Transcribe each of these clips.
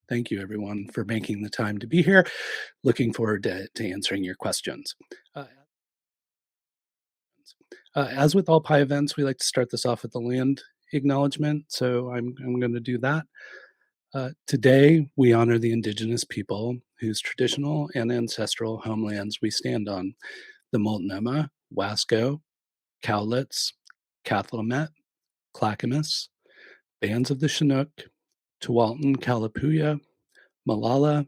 Thank you, everyone, for making the time to be here. Looking forward to answering your questions. Uh, as with all Pi events, we like to start this off with the land acknowledgement, so I'm going to do that. Today, we honor the indigenous people whose traditional and ancestral homelands we stand on: the Multnomah, Wasco, Cowlitz, Cathlamet, Clackamas, bands of the Chinook, Tualatin, Kalapuya, Malala,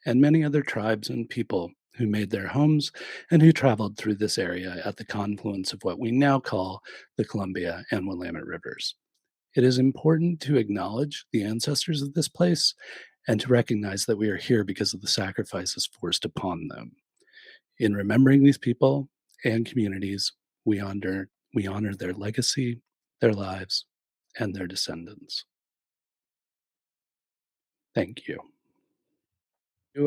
and many other tribes and people who made their homes and who traveled through this area at the confluence of what we now call the Columbia and Willamette Rivers. It is important to acknowledge the ancestors of this place and to recognize that we are here because of the sacrifices forced upon them. In remembering these people and communities, we honor their legacy, their lives, and their descendants. Thank you.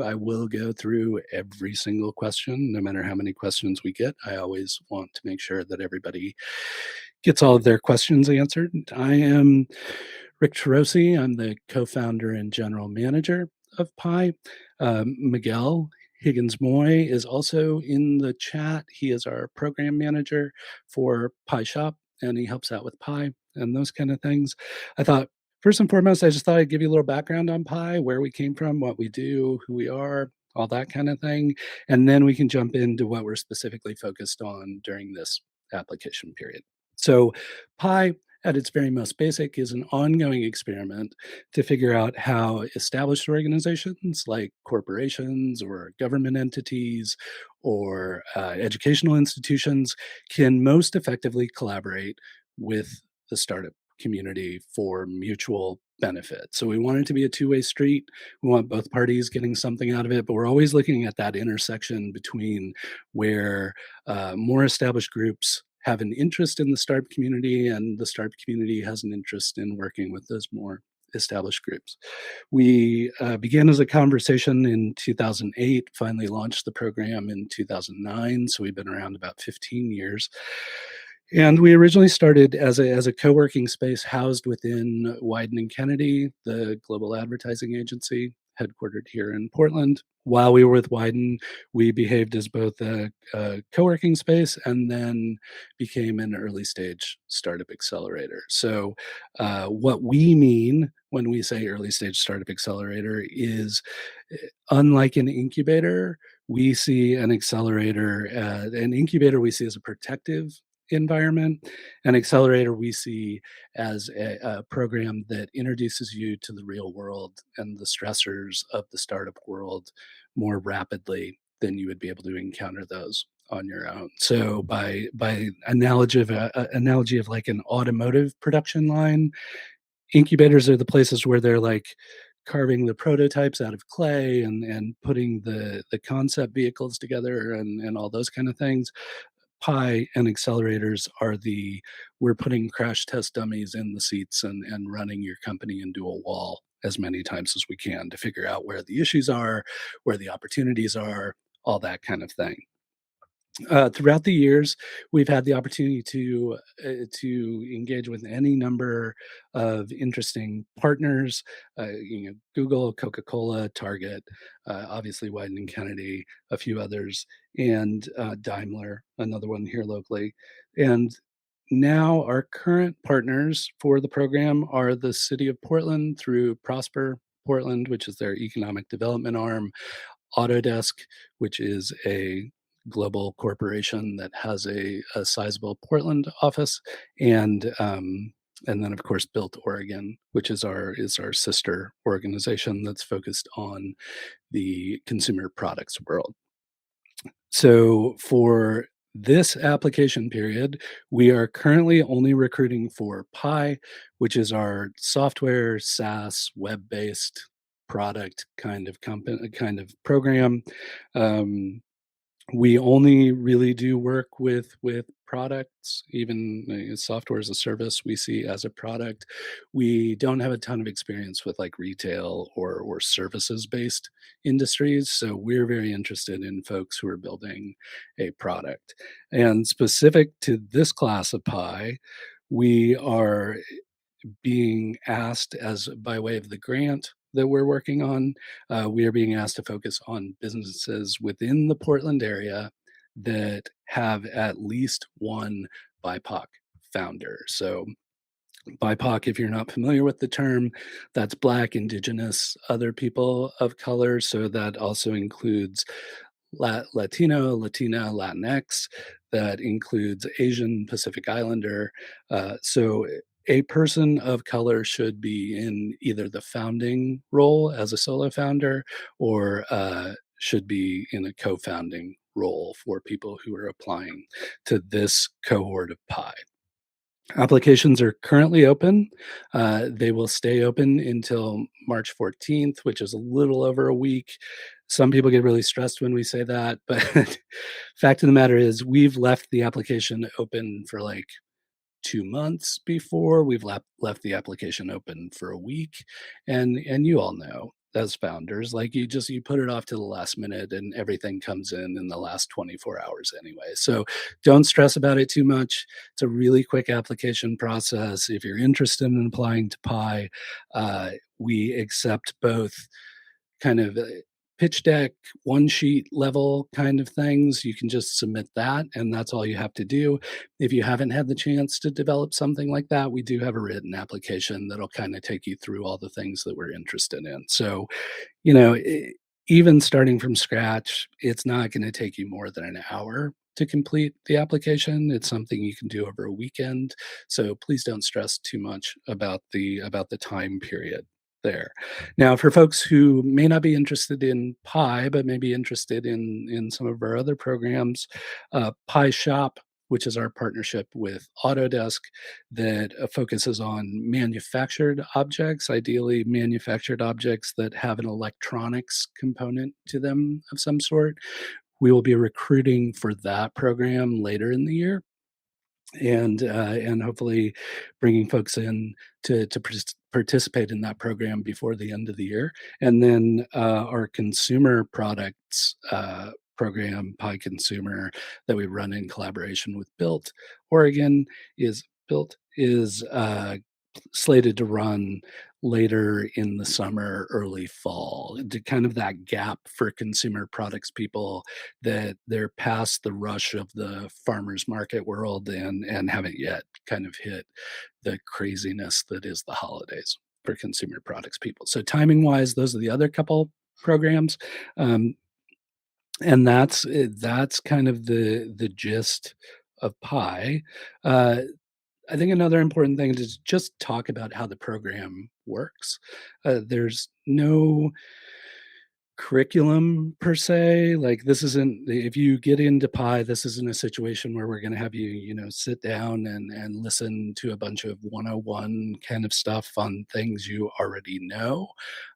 I will go through every single question, no matter how many questions we get. I always want to make sure that everybody gets all of their questions answered. I am Rick Cherosi. I'm the co-founder and general manager of Pi. Miguel Higgins Moy is also in the chat. He is our program manager for Pi Shop, and he helps out with Pi and those kind of things. I thought, first and foremost, I just thought I'd give you a little background on Pi, where we came from, what we do, who we are, all that kind of thing. And then we can jump into what we're specifically focused on during this application period. So Pi, at its very most basic, is an ongoing experiment to figure out how established organizations like corporations or government entities or educational institutions can most effectively collaborate with the startup community for mutual benefit. So we want it to be a two-way street. We want both parties getting something out of it, but we're always looking at that intersection between where more established groups have an interest in the startup community and the startup community has an interest in working with those more established groups. We began as a conversation in 2008, finally launched the program in 2009, so we've been around about 15 years. And we originally started as a co-working space housed within Wieden and Kennedy, the global advertising agency headquartered here in Portland. While we were with Wieden, we behaved as both a co-working space and then became an early stage startup accelerator. So what we mean when we say early stage startup accelerator is, unlike an incubator, we see an incubator we see as a protective environment. An accelerator we see as a program that introduces you to the real world and the stressors of the startup world more rapidly than you would be able to encounter those on your own. So by analogy of like an automotive production line, incubators are the places where they're like carving the prototypes out of clay and putting the concept vehicles together and all those kind of things. Pi and accelerators are we're putting crash test dummies in the seats and running your company into a wall as many times as we can to figure out where the issues are, where the opportunities are, all that kind of thing. Throughout the years, we've had the opportunity to engage with any number of interesting partners. Google, Coca-Cola, Target, obviously Wieden and Kennedy, a few others, and Daimler, another one here locally. And now our current partners for the program are the City of Portland through Prosper Portland, which is their economic development arm, Autodesk, which is a global corporation that has a sizable Portland office, and then of course Built Oregon, which is our sister organization that's focused on the consumer products world. So for this application period, we are currently only recruiting for Pi, which is our software, SaaS, web-based product kind of program. We only really do work with products, even software as a service we see as a product. We don't have a ton of experience with like retail or services based industries, so we're very interested in folks who are building a product. And specific to this class of Pi, we are being asked, as by way of the grant, that we're working on, we are being asked to focus on businesses within the Portland area that have at least one BIPOC founder. So BIPOC, if you're not familiar with the term, that's Black, Indigenous, other people of color. So that also includes Latino, Latina, Latinx. That includes Asian, Pacific Islander. So a person of color should be in either the founding role as a solo founder or should be in a co-founding role for people who are applying to this cohort of Pi. Applications are currently open. They will stay open until March 14th, which is a little over a week. Some people get really stressed when we say that, but fact of the matter is we've left the application open for like 2 months before. We've left the application open for a week, and you all know as founders, like, you put it off to the last minute and everything comes in the last 24 hours anyway. So, don't stress about it too much. It's a really quick application process. If you're interested in applying to Pi, we accept both kind of pitch deck, one sheet level kind of things. You can just submit that, and that's all you have to do. If you haven't had the chance to develop something like that, we do have a written application that'll kind of take you through all the things that we're interested in. So, you know, even starting from scratch, it's not going to take you more than an hour to complete the application. It's something you can do over a weekend. So please don't stress too much about the time period there. Now, for folks who may not be interested in Pi, but may be interested in some of our other programs, Pi Shop, which is our partnership with Autodesk that focuses on manufactured objects, ideally manufactured objects that have an electronics component to them of some sort. We will be recruiting for that program later in the year, and hopefully bringing folks in to participate in that program before the end of the year. And then our consumer products program, Pi Consumer, that we run in collaboration with Built Oregon, is slated to run later in the summer, early fall, to kind of that gap for consumer products people that they're past the rush of the farmers market world and haven't yet kind of hit the craziness that is the holidays for consumer products people. So timing wise, those are the other couple programs. Um, and that's kind of the gist of Pi. Uh, I think another important thing is just talk about how the program works. There's no curriculum per se. Like, this isn't, if you get into Pi, this isn't a situation where we're going to have you, sit down and listen to a bunch of 101 kind of stuff on things you already know.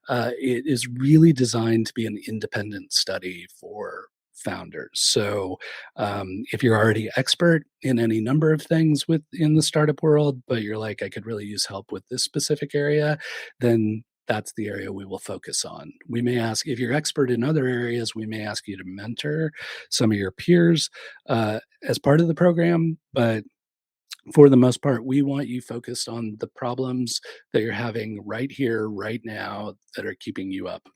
It is really designed to be an independent study for founders. So if you're already expert in any number of things within the startup world, but you're like, I could really use help with this specific area, then that's the area we will focus on. We may ask, if you're expert in other areas, we may ask you to mentor some of your peers as part of the program. But for the most part, we want you focused on the problems that you're having right here, right now, that are keeping you up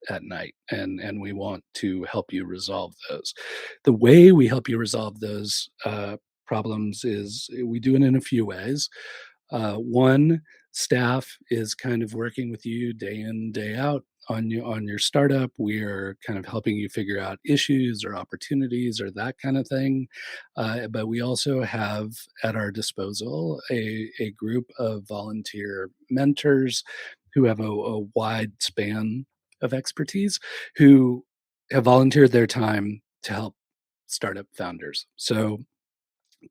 at night. And we want to help you resolve those. The way we help you resolve those problems is we do it in a few ways. One, staff is kind of working with you day in, day out on your startup. We're kind of helping you figure out issues or opportunities or that kind of thing. But we also have at our disposal a group of volunteer mentors who have a wide span of expertise, who have volunteered their time to help startup founders. So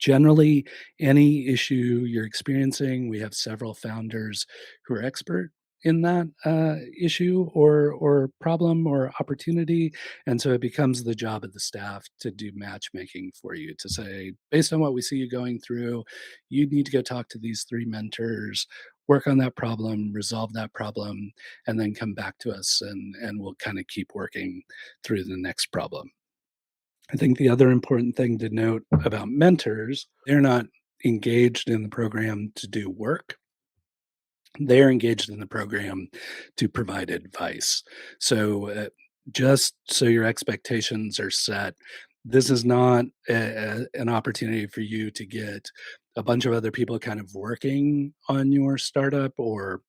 generally, any issue you're experiencing, we have several founders who are expert in that issue or problem or opportunity, and so it becomes the job of the staff to do matchmaking for you, to say, based on what we see you going through, you need to go talk to these three mentors, work on that problem, resolve that problem, and then come back to us, and we'll kind of keep working through the next problem. I think the other important thing to note about mentors, they're not engaged in the program to do work. they're engaged in the program to provide advice. So, just so your expectations are set, this is not an opportunity for you to get a bunch of other people kind of working on your startup or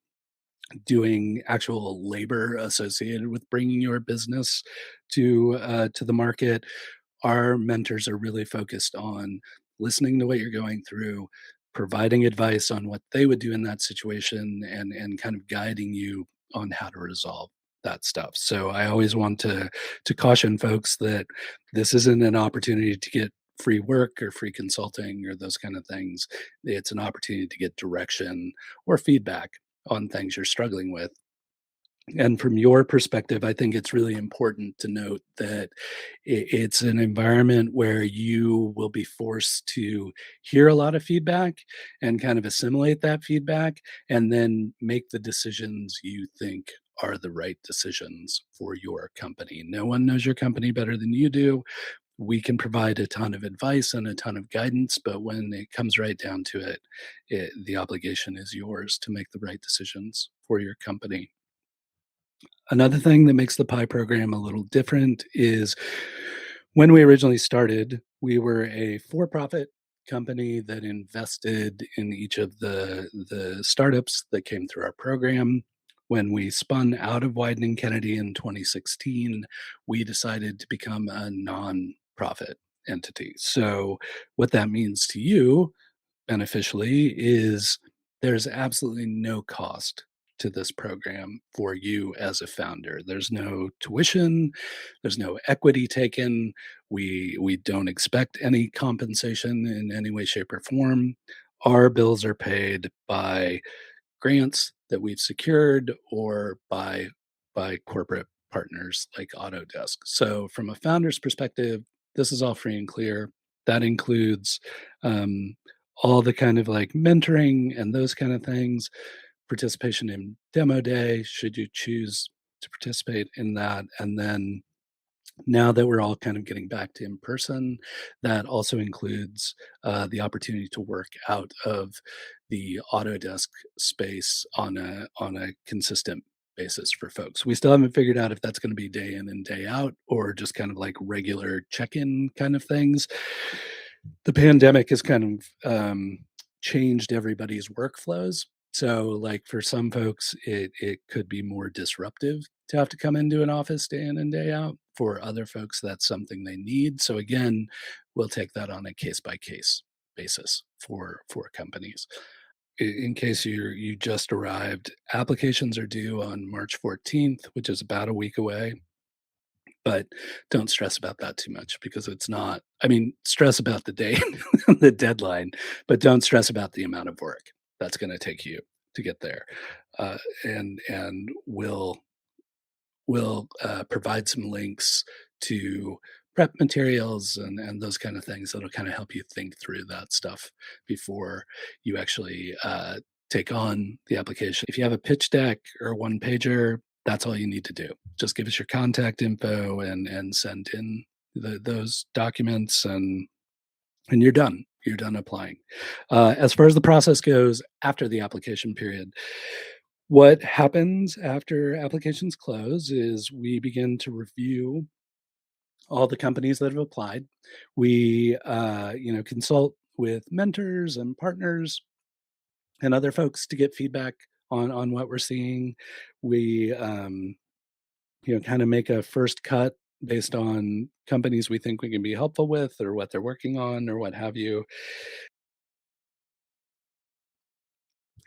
doing actual labor associated with bringing your business to the market. Our mentors are really focused on listening to what you're going through, providing advice on what they would do in that situation, and kind of guiding you on how to resolve that stuff. So I always want to caution folks that this isn't an opportunity to get free work or free consulting or those kind of things. It's an opportunity to get direction or feedback on things you're struggling with. And from your perspective, I think it's really important to note that it's an environment where you will be forced to hear a lot of feedback and kind of assimilate that feedback and then make the decisions you think are the right decisions for your company. No one knows your company better than you do. We can provide a ton of advice and a ton of guidance, but when it comes right down to it, the obligation is yours to make the right decisions for your company. Another thing that makes the PI program a little different is when we originally started, we were a for-profit company that invested in each of the startups that came through our program. When we spun out of Wieden Kennedy in 2016, we decided to become a nonprofit entity. So what that means to you beneficially is there's absolutely no cost to this program for you as a founder. There's no tuition, there's no equity taken. We don't expect any compensation in any way, shape, or form. Our bills are paid by grants that we've secured or by corporate partners like Autodesk. So from a founder's perspective, this is all free and clear. That includes um, all the kind of like mentoring and those kind of things, participation in demo day, should you choose to participate in that. And then now that we're all kind of getting back to in person, that also includes the opportunity to work out of the Autodesk space on a consistent basis for folks. We still haven't figured out if that's going to be day in and day out or just kind of like regular check-in kind of things. The pandemic has kind of changed everybody's workflows. So, like for some folks, it could be more disruptive to have to come into an office day in and day out. For other folks, that's something they need. So again, we'll take that on a case by case basis for companies. In case you just arrived, applications are due on March 14th, which is about a week away. But don't stress about that too much because it's not. I mean, stress about the day, the deadline, but don't stress about the amount of work that's going to take you to get there. And we'll provide some links to prep materials and those kind of things that'll kind of help you think through that stuff before you actually take on the application. If you have a pitch deck or a one pager, that's all you need to do. Just give us your contact info and send in those documents and you're done. You're done applying. As far as the process goes after the application period, what happens after applications close is we begin to review all the companies that have applied. We, consult with mentors and partners and other folks to get feedback on what we're seeing. We, kind of make a first cut based on companies we think we can be helpful with or what they're working on or what have you.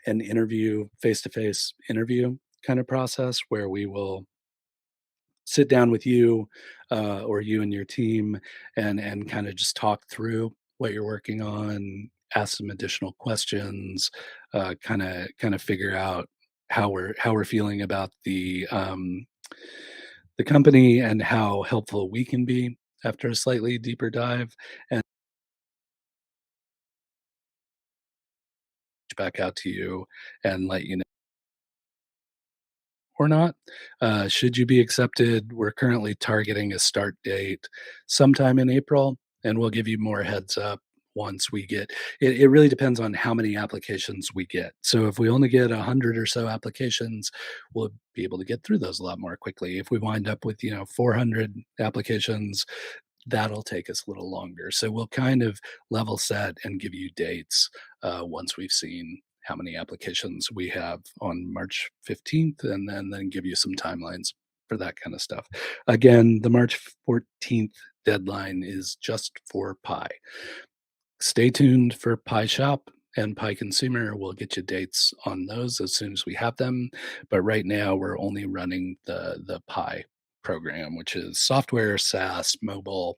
An interview, face to face interview kind of process where we will sit down with you or you and your team and kind of just talk through what you're working on, ask some additional questions, kind of figure out how we're feeling about the company and how helpful we can be after a slightly deeper dive and reach back out to you and let you know or not. Should you be accepted, we're currently targeting a start date sometime in April, and we'll give you more heads up once we get it really depends on how many applications we get. So if we only get 100 or so applications, we'll be able to get through those a lot more quickly. If we wind up with, 400 applications, that'll take us a little longer. So we'll kind of level set and give you dates once we've seen how many applications we have on March 15th, and then give you some timelines for that kind of stuff. Again, the March 14th deadline is just for Pi. Stay tuned for Pi Shop and Pi Consumer. We'll get you dates on those as soon as we have them. But right now, we're only running the Pi program, which is software, SaaS, mobile,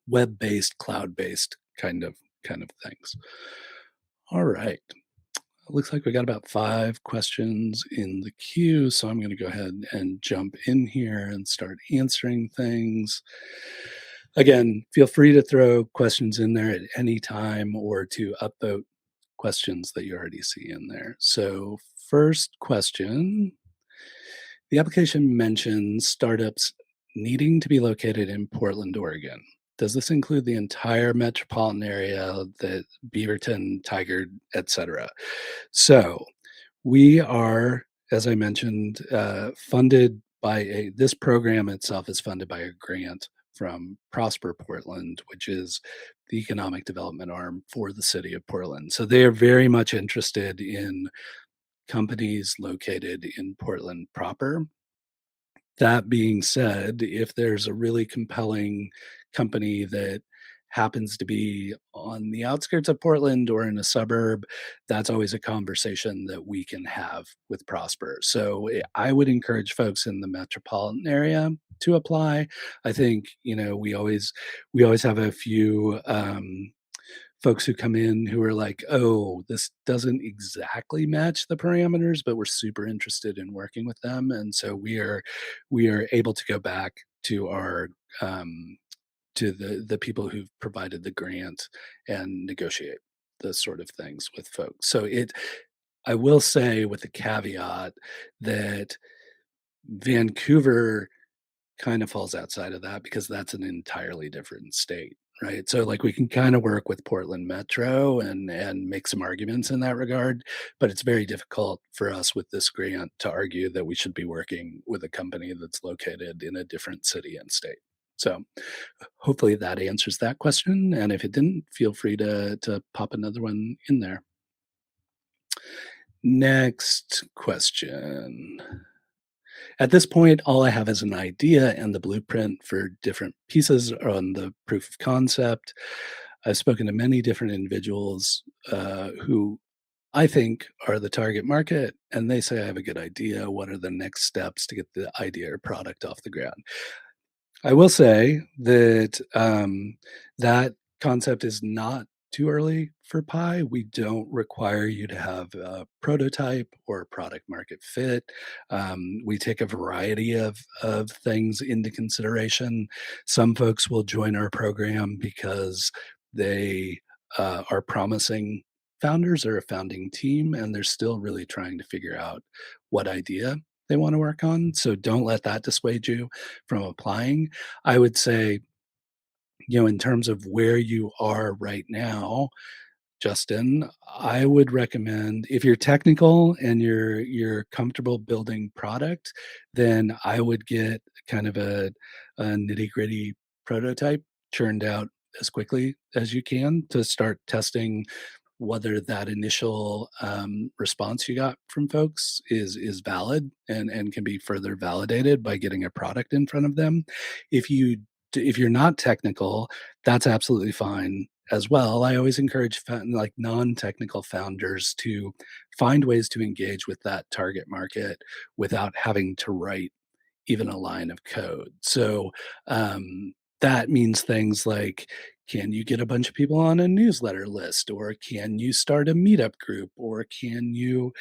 web-based, cloud-based kind of things. All right. Looks like we got about 5 questions in the queue, so I'm gonna go ahead and jump in here and start answering things. Again, feel free to throw questions in there at any time or to upvote questions that you already see in there. So, first question, the application mentions startups needing to be located in Portland, Oregon. Does this include the entire metropolitan area, the Beaverton, Tigard, etc.? So we are, as I mentioned, funded by this program itself is funded by a grant from Prosper Portland, which is the economic development arm for the city of Portland. So they are very much interested in companies located in Portland proper. That being said, if there's a really compelling company that happens to be on the outskirts of Portland or in a suburb, that's always a conversation that we can have with Prosper. So I would encourage folks in the metropolitan area to apply. I think, we always have a few folks who come in who are like, "Oh, this doesn't exactly match the parameters, but we're super interested in working with them." And so we are able to go back to our to the people who've provided the grant and negotiate those sort of things with folks. So I will say with the caveat that Vancouver kind of falls outside of that because that's an entirely different state, right? So, like, we can kinda work with Portland Metro and make some arguments in that regard, but it's very difficult for us with this grant to argue that we should be working with a company that's located in a different city and state. So, hopefully that answers that question, and if it didn't, feel free to pop another one in there. Next question. At this point, all I have is an idea and the blueprint for different pieces on the proof of concept. I've spoken to many different individuals who I think are the target market, and they say I have a good idea. What are the next steps to get the idea or product off the ground? I will say that, that concept is not too early for Pi. We don't require you to have a prototype or product market fit. We take a variety of things into consideration. Some folks will join our program because they, are promising founders or a founding team, and they're still really trying to figure out what idea they wanna work on, so don't let that dissuade you from applying. I would say, in terms of where you are right now, Justin, I would recommend if you're technical and you're comfortable building product, then I would get kind of a nitty-gritty prototype churned out as quickly as you can to start testing whether that initial response you got from folks is valid and can be further validated by getting a product in front of them. If you if you're not technical, that's absolutely fine as well. I always encourage like non-technical founders to find ways to engage with that target market without having to write even a line of code. So that means things like, can you get a bunch of people on a newsletter list, or can you start a meetup group, or can you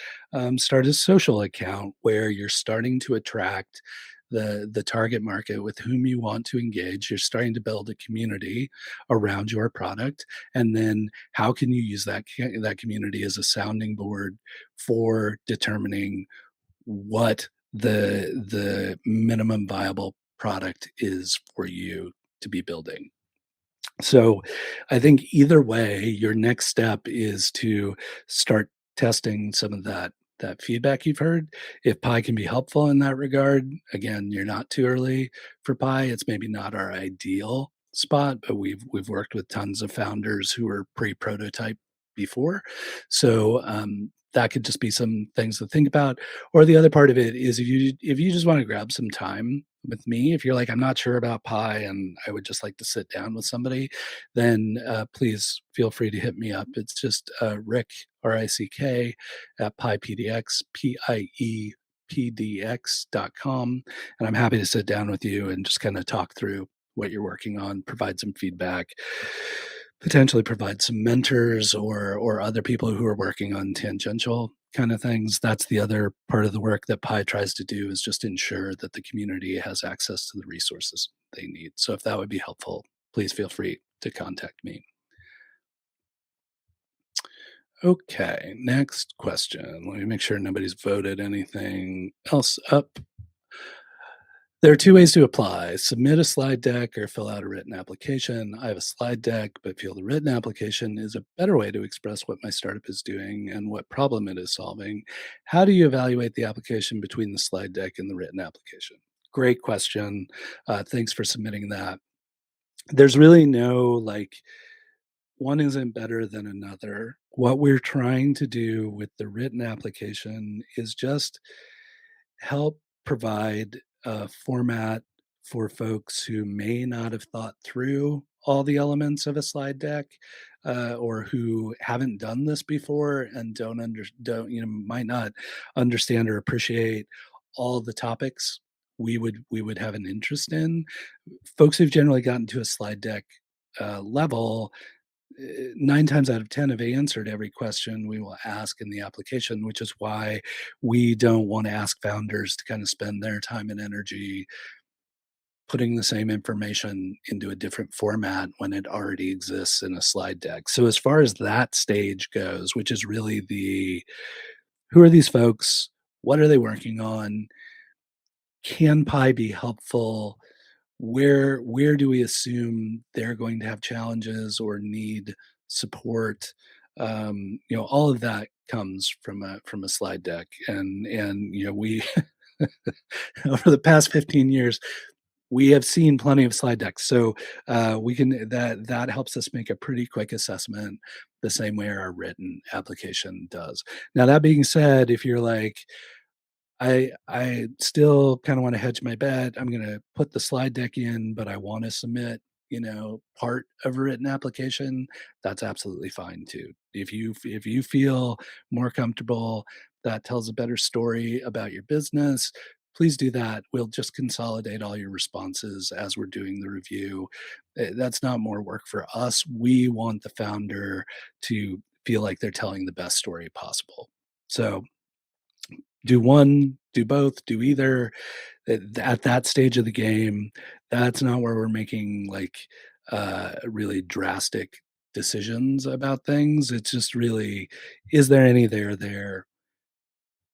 start a social account where you're starting to attract the target market with whom you want to engage. You're starting to build a community around your product, and then how can you use that community as a sounding board for determining what the minimum viable product is for you to be building. So I think either way, your next step is to start testing some of that feedback you've heard. If pie can be helpful in that regard, again, you're not too early for pie. It's maybe not our ideal spot, but we've worked with tons of founders who were pre-prototype before. So that could just be some things to think about. Or the other part of it is if you just want to grab some time with me, if you're like, I'm not sure about pie and I would just like to sit down with somebody, then please feel free to hit me up. It's just Rick, RICK, at PiePDX, PIEPDX.com. And I'm happy to sit down with you and just kind of talk through what you're working on, provide some feedback, potentially provide some mentors or other people who are working on tangential kind of things. That's the other part of the work that Pi tries to do, is just ensure that the community has access to the resources they need. So if that would be helpful, please feel free to contact me. Okay, next question. Let me make sure nobody's voted anything else up. There are two ways to apply: submit a slide deck or fill out a written application. I have a slide deck, but feel the written application is a better way to express what my startup is doing and what problem it is solving. How do you evaluate the application between the slide deck and the written application? Great question. Thanks for submitting that. There's really no like, one isn't better than another. What we're trying to do with the written application is just help provide a format for folks who may not have thought through all the elements of a slide deck, or who haven't done this before and don't might not understand or appreciate all the topics we would have an interest in. Folks who've generally gotten to a slide deck level, 9 times out of 10 have answered every question we will ask in the application, which is why we don't want to ask founders to kind of spend their time and energy putting the same information into a different format when it already exists in a slide deck. So as far as that stage goes, which is really the, who are these folks? What are they working on? Can Pi be helpful? Where do we assume they're going to have challenges or need support? All of that comes from a slide deck, and we over the past 15 years we have seen plenty of slide decks, so we can that helps us make a pretty quick assessment, the same way our written application does. Now that being said, if you're like, I still kinda wanna hedge my bet. I'm gonna put the slide deck in, but I wanna submit, part of a written application. That's absolutely fine too. If you feel more comfortable, that tells a better story about your business, please do that. We'll just consolidate all your responses as we're doing the review. That's not more work for us. We want the founder to feel like they're telling the best story possible. So do one, do both, do either. At that stage of the game, that's not where we're making like really drastic decisions about things. It's just really, is there any there?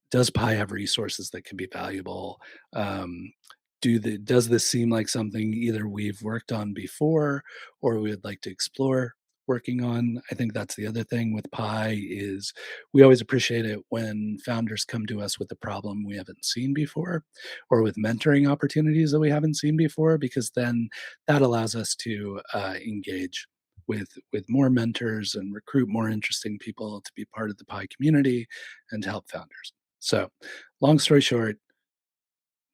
Does Pi have resources that can be valuable? Um, does this seem like something either we've worked on before or we would like to explore working on? I think that's the other thing with Pi is we always appreciate it when founders come to us with a problem we haven't seen before or with mentoring opportunities that we haven't seen before, because then that allows us to engage with more mentors and recruit more interesting people to be part of the Pi community and to help founders. So, long story short,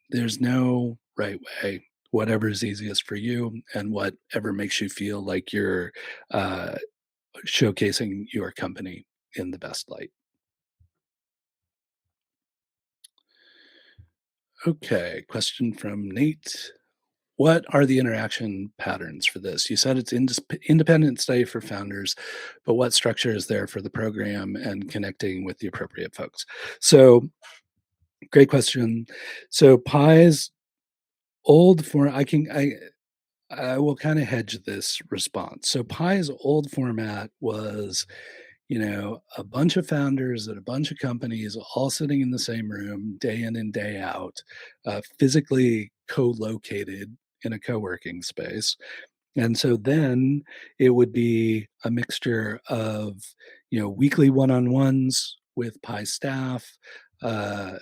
there's no right way. Whatever is easiest for you and whatever makes you feel like you're uh, showcasing your company in the best light. Okay, question from Nate. What are the interaction patterns for this? You said it's independent study for founders, but what structure is there for the program and connecting with the appropriate folks? So, great question. So, Pi's old form, I will kind of hedge this response. So Pi's old format was, a bunch of founders at a bunch of companies all sitting in the same room day in and day out, physically co-located in a co-working space. And so then it would be a mixture of, weekly one-on-ones with Pi staff, uh,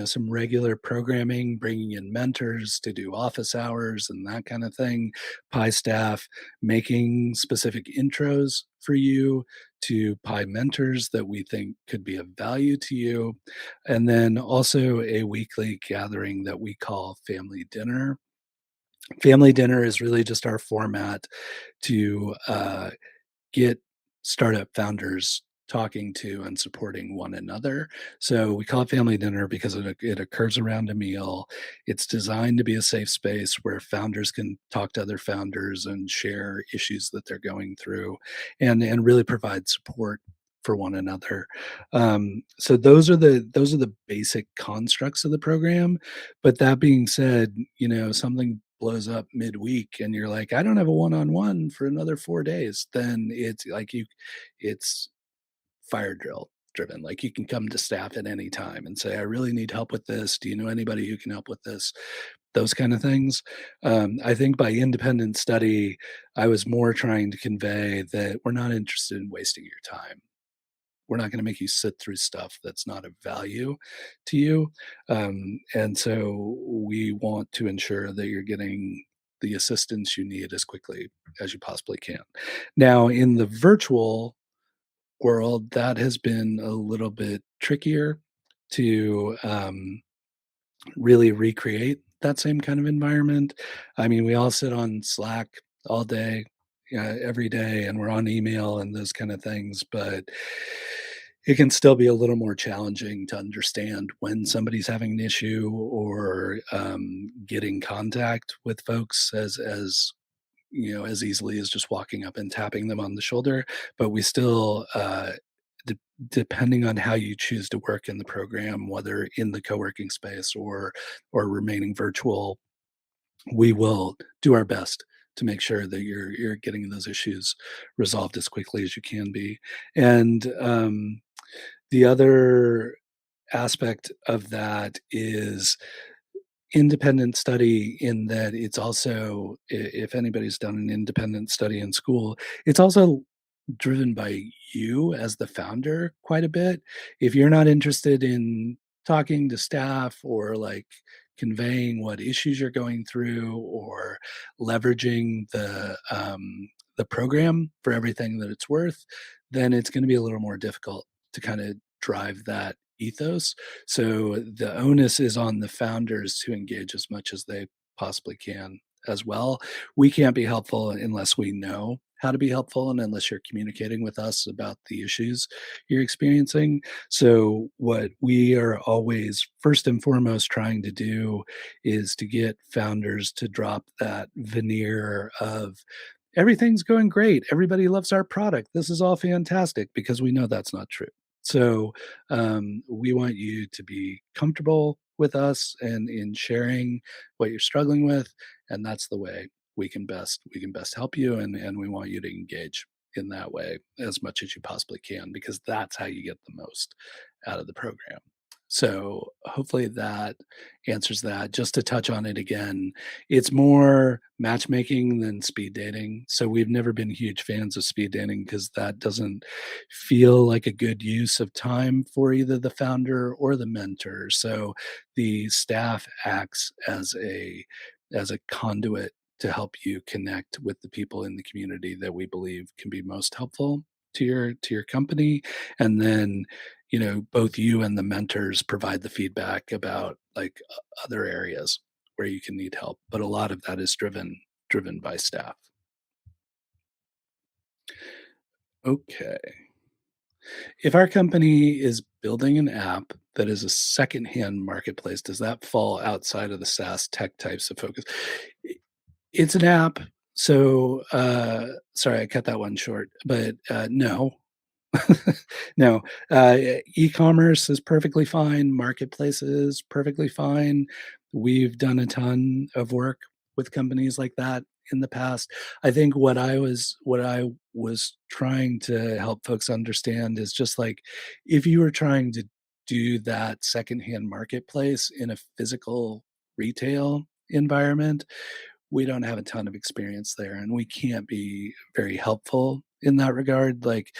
some regular programming, bringing in mentors to do office hours and that kind of thing. Pi staff making specific intros for you to Pi mentors that we think could be of value to you. And then also a weekly gathering that we call family dinner. Family dinner is really just our format to get startup founders talking to and supporting one another. So we call it family dinner because it occurs around a meal. It's designed to be a safe space where founders can talk to other founders and share issues that they're going through, and really provide support for one another. So those are the basic constructs of the program. But that being said, something blows up midweek and you're like, I don't have a one-on-one for another 4 days, then it's fire drill driven. Like, you can come to staff at any time and say, I really need help with this. Do you know anybody who can help with this? Those kind of things. I think by independent study, I was more trying to convey that we're not interested in wasting your time. We're not going to make you sit through stuff that's not of value to you. And so we want to ensure that you're getting the assistance you need as quickly as you possibly can. Now, in the virtual world, that has been a little bit trickier to really recreate that same kind of environment. I mean, we all sit on Slack all day, every day, and we're on email and those kind of things, but it can still be a little more challenging to understand when somebody's having an issue or get in contact with folks as easily as just walking up and tapping them on the shoulder. But we still, de- depending on how you choose to work in the program, whether in the co-working space or remaining virtual, we will do our best to make sure that you're getting those issues resolved as quickly as you can be. And the other aspect of that is independent study, in that it's also, if anybody's done an independent study in school, it's also driven by you as the founder quite a bit. If you're not interested in talking to staff or like conveying what issues you're going through or leveraging the program for everything that it's worth, then it's going to be a little more difficult to kind of drive that ethos. So the onus is on the founders to engage as much as they possibly can as well. We can't be helpful unless we know how to be helpful and unless you're communicating with us about the issues you're experiencing. So, what we are always first and foremost trying to do is to get founders to drop that veneer of everything's going great. Everybody loves our product. This is all fantastic, because we know that's not true. So, we want you to be comfortable with us and in sharing what you're struggling with, and that's the way we can best help you, and we want you to engage in that way as much as you possibly can, because that's how you get the most out of the program. So hopefully that answers that. Just to touch on it again, it's more matchmaking than speed dating. So we've never been huge fans of speed dating because that doesn't feel like a good use of time for either the founder or the mentor. So the staff acts as a conduit to help you connect with the people in the community that we believe can be most helpful to your company. And then, both you and the mentors provide the feedback about like other areas where you can need help, but a lot of that is driven by staff. Okay. If our company is building an app that is a secondhand marketplace, does that fall outside of the SAS tech types of focus? It's an app, so, sorry, I cut that one short, but, no. No, e-commerce is perfectly fine, marketplace is perfectly fine. We've done a ton of work with companies like that in the past. I think what I was trying to help folks understand is just, like, if you were trying to do that secondhand marketplace in a physical retail environment, we don't have a ton of experience there, and we can't be very helpful in that regard. Like,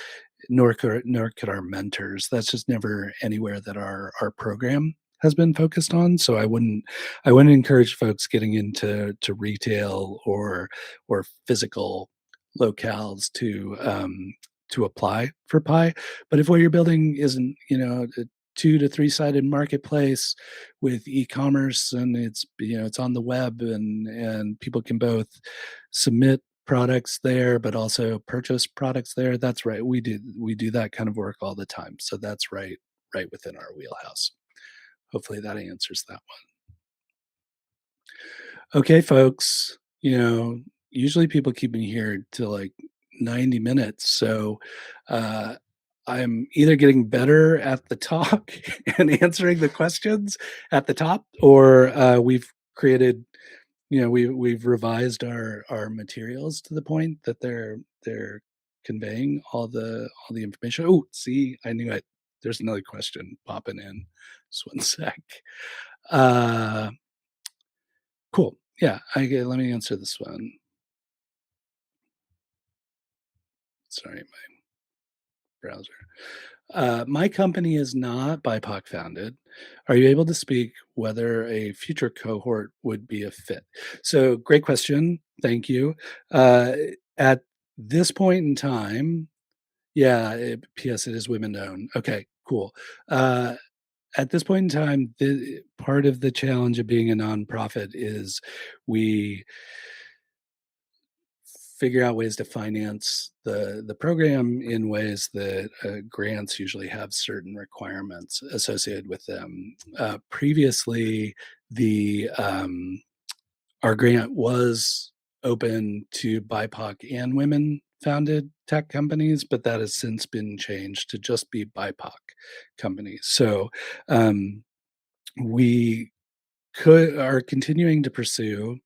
nor could our mentors. That's just never anywhere that our program has been focused on. So I wouldn't encourage folks getting into retail or physical locales to apply for Pi. But if what you're building isn't, a 2 to 3 sided marketplace with e-commerce, and it's on the web, and people can both submit products there but also purchase products there, that's right. We do that kind of work all the time. So that's right within our wheelhouse. Hopefully that answers that one. Okay, folks, usually people keep me here to like 90 minutes. So uh I'm either getting better at the talk and answering the questions at the top, or we've created, we've revised our materials to the point that they're conveying all the information. Oh, see, I knew it. There's another question popping in. Just one sec. Uh, cool. Yeah, let me answer this one. Sorry, my browser. My company is not BIPOC founded. Are you able to speak whether a future cohort would be a fit? So, great question. Thank you. Uh, at this point in time, yeah, P.S. It is women owned. Okay, cool. Uh, at this point in time, part of the challenge of being a nonprofit is we figure out ways to finance the program in ways that grants usually have certain requirements associated with them. Previously, the our grant was open to BIPOC and women founded tech companies, but that has since been changed to just be BIPOC companies. So um, we are continuing to pursue,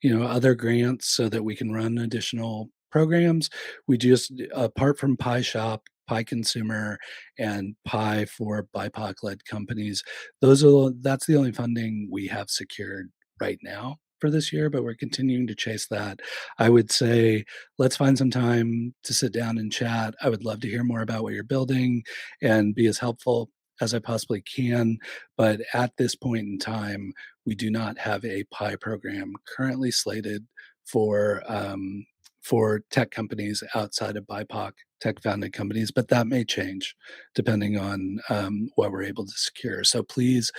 other grants so that we can run additional programs. We just, apart from Pi Shop, Pi Consumer, and Pi for BIPOC-led companies, that's the only funding we have secured right now for this year, but we're continuing to chase that. I would say let's find some time to sit down and chat. I would love to hear more about what you're building and be as helpful as I possibly can. But at this point in time, we do not have a Pi program currently slated for for tech companies outside of BIPOC tech founded companies, but that may change depending on what we're able to secure. So please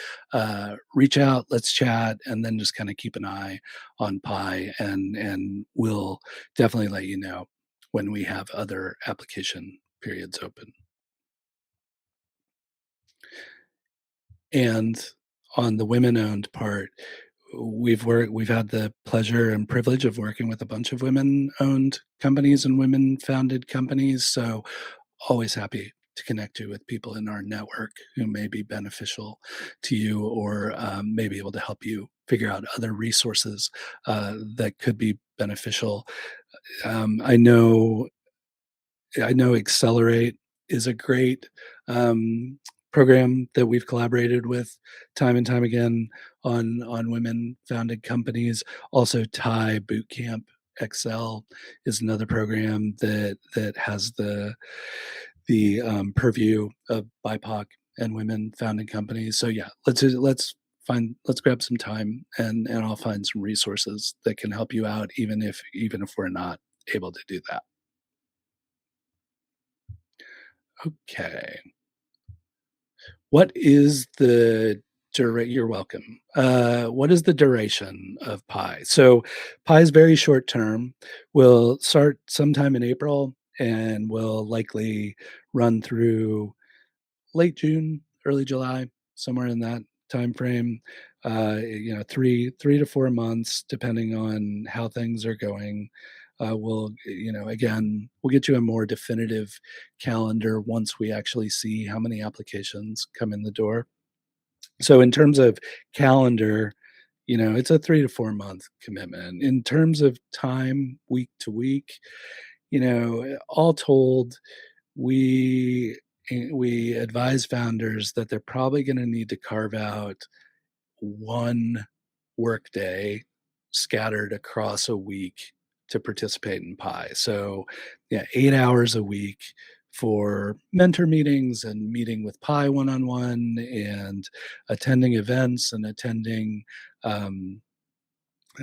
reach out, let's chat, and then just kind of keep an eye on Pi, and we'll definitely let you know when we have other application periods open. And on the women-owned part, we've had the pleasure and privilege of working with a bunch of women-owned companies and women-founded companies, so always happy to connect you with people in our network who may be beneficial to you, or may be able to help you figure out other resources that could be beneficial. I know Accelerate is a great program that we've collaborated with time and time again on women-founded companies. Also, Thai Bootcamp XL is another program that has the purview of BIPOC and women-founded companies. So yeah, let's grab some time, and I'll find some resources that can help you out, even if we're not able to do that. Okay. What is the You're welcome. What is the duration of Pi? So Pi is very short term. We'll start sometime in April and will likely run through late June, early July, somewhere in that time frame. 3 to 4 months, depending on how things are going. We'll get you a more definitive calendar once we actually see how many applications come in the door. So in terms of calendar, it's a 3 to 4 month commitment. In terms of time, week to week, all told, we we advise founders that they're probably going to need to carve out one workday scattered across a week to participate in Pi. So, yeah, 8 hours a week for mentor meetings and meeting with Pi one-on-one and attending events and um,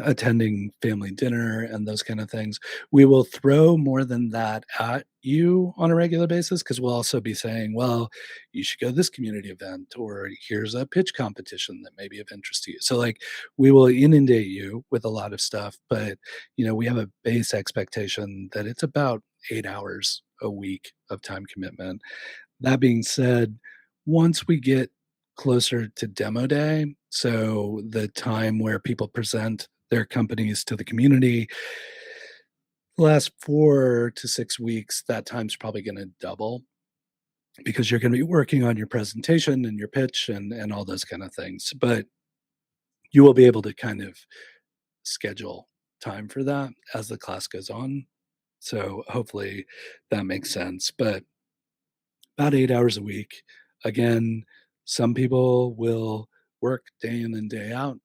attending family dinner and those kind of things. We will throw more than that at you on a regular basis because we'll also be saying, well, you should go to this community event, or here's a pitch competition that may be of interest to you. So, like, we will inundate you with a lot of stuff, but we have a base expectation that it's about 8 hours a week of time commitment. That being said, once we get closer to demo day, so the time where people present their companies to the community, the last 4 to 6 weeks, that time's probably gonna double because you're gonna be working on your presentation and your pitch and all those kind of things, but you will be able to kind of schedule time for that as the class goes on, so hopefully that makes sense, but about 8 hours a week. Again, some people will work day in and day out,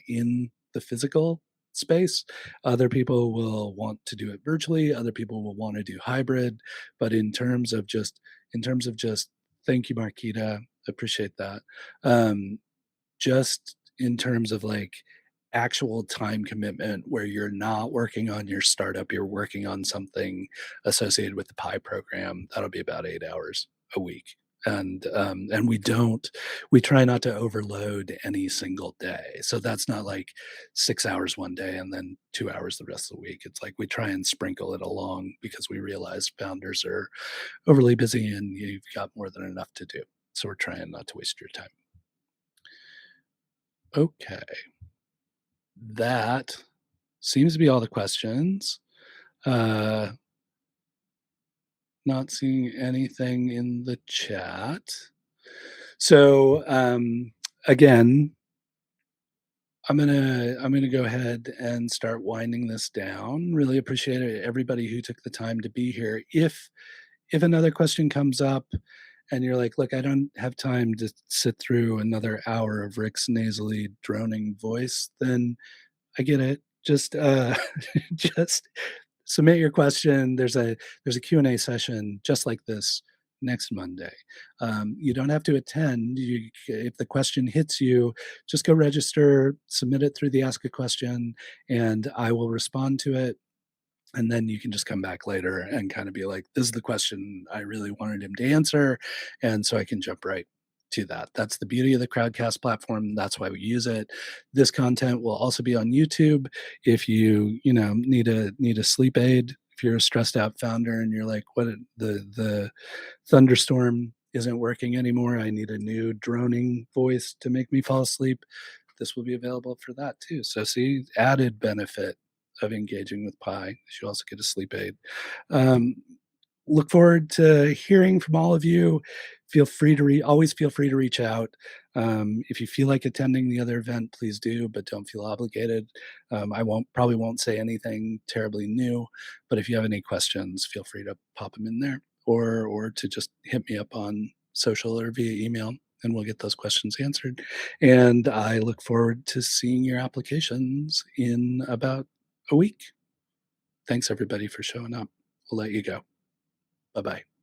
in the physical space. Other people will want to do it virtually. Other people will want to do hybrid. But in terms of just, thank you, Marquita. Appreciate that. Um, just in terms of like actual time commitment where you're not working on your startup, you're working on something associated with the Pi program, that'll be about 8 hours a week. And we try not to overload any single day. So that's not like 6 hours one day and then 2 hours the rest of the week. It's like we try and sprinkle it along because we realize founders are overly busy and you've got more than enough to do. So we're trying not to waste your time. Okay. That seems to be all the questions. Uh, not seeing anything in the chat. So again, I'm gonna go ahead and start winding this down. Really appreciate it, everybody who took the time to be here. If another question comes up and you're like, look, I don't have time to sit through another hour of Rick's nasally droning voice, then I get it. Just just submit your question. There's a Q&A session just like this next Monday. You don't have to attend. If the question hits you, just go register, submit it through the Ask a Question, and I will respond to it. And then you can just come back later and kind of be like, this is the question I really wanted him to answer. And so I can jump right to that. That's the beauty of the Crowdcast platform. That's why we use it. This content will also be on YouTube. If you need a sleep aid, if you're a stressed out founder and you're like, what the thunderstorm isn't working anymore, I need a new droning voice to make me fall asleep, this will be available for that too. So see, added benefit of engaging with Pi. You also get a sleep aid. Um, look forward to hearing from all of you. Always feel free to reach out. If you feel like attending the other event, please do, but don't feel obligated. I probably won't say anything terribly new, but if you have any questions, feel free to pop them in there, or to just hit me up on social or via email, and we'll get those questions answered. And I look forward to seeing your applications in about a week. Thanks everybody for showing up. We'll let you go. Bye bye.